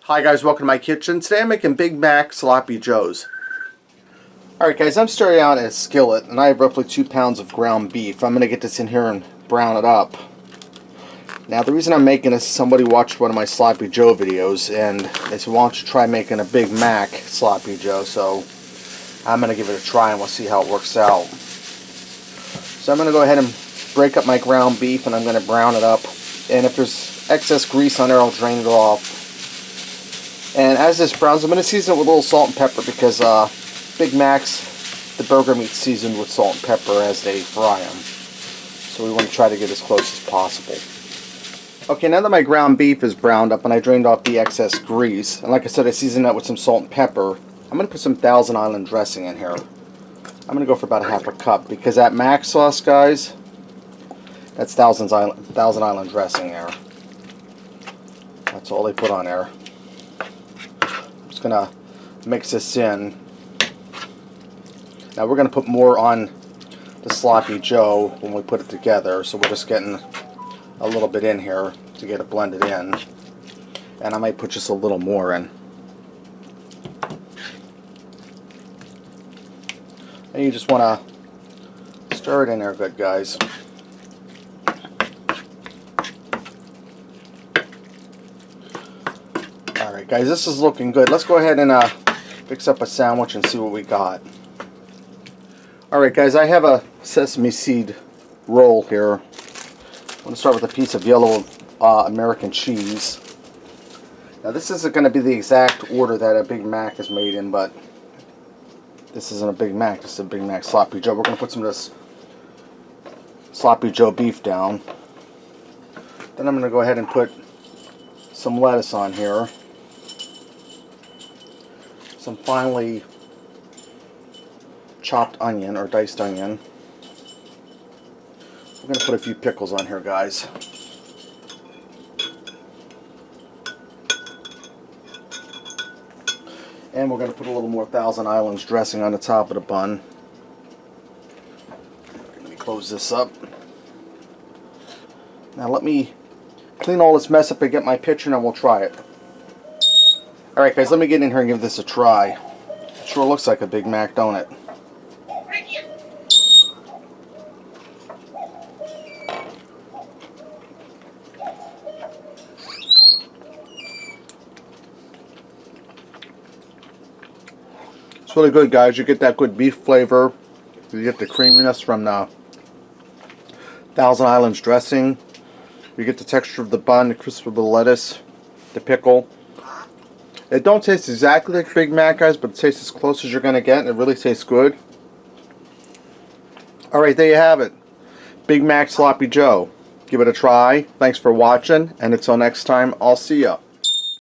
Hi guys, welcome to my kitchen. Today I'm making Big Mac Sloppy Joes. Alright guys, I'm starting out a skillet and I have roughly 2 pounds of ground beef. I'm going to get this in here and brown it up. Now the reason I'm making this, somebody watched one of my Sloppy Joe videos and they said, why don't you try making a Big Mac Sloppy Joe? So I'm going to give it a try and we'll see how it works out. So I'm going to go ahead and break up my ground beef and I'm going to brown it up. And if there's excess grease on there, I'll drain it off. And as this browns, I'm going to season it with a little salt and pepper because Big Macs, the burger meat's seasoned with salt and pepper as they fry them. So we want to try to get as close as possible. Okay, now that my ground beef is browned up and I drained off the excess grease, and like I said, I seasoned that with some salt and pepper, I'm going to put some Thousand Island dressing in here. I'm going to go for about half a cup because that Mac sauce, guys, that's Thousand Island dressing there. That's all they put on there. Gonna mix this in. Now we're gonna put more on the Sloppy Joe when we put it together, so we're just getting a little bit in here to get it blended in, and I might put just a little more in. And you just want to stir it in there good, guys. Alright guys, this is looking good. Let's go ahead and fix up a sandwich and see what we got. Alright guys, I have a sesame seed roll here. I'm going to start with a piece of yellow American cheese. Now this isn't going to be the exact order that a Big Mac is made in, but this isn't a Big Mac, this is a Big Mac Sloppy Joe. We're going to put some of this Sloppy Joe beef down. Then I'm going to go ahead and put some lettuce on here. Some finely chopped onion or diced onion. We're going to put a few pickles on here, guys. And we're going to put a little more Thousand Islands dressing on the top of the bun. Let me close this up. Now let me clean all this mess up and get my pitcher and we'll try it. Alright guys, let me get in here and give this a try. It sure looks like a Big Mac, don't it? It's really good, guys. You get that good beef flavor. You get the creaminess from the Thousand Islands dressing. You get the texture of the bun, the crisp of the lettuce, the pickle. It don't taste exactly like Big Mac, guys, but it tastes as close as you're going to get, and it really tastes good. Alright, there you have it. Big Mac Sloppy Joe. Give it a try. Thanks for watching, and until next time, I'll see ya.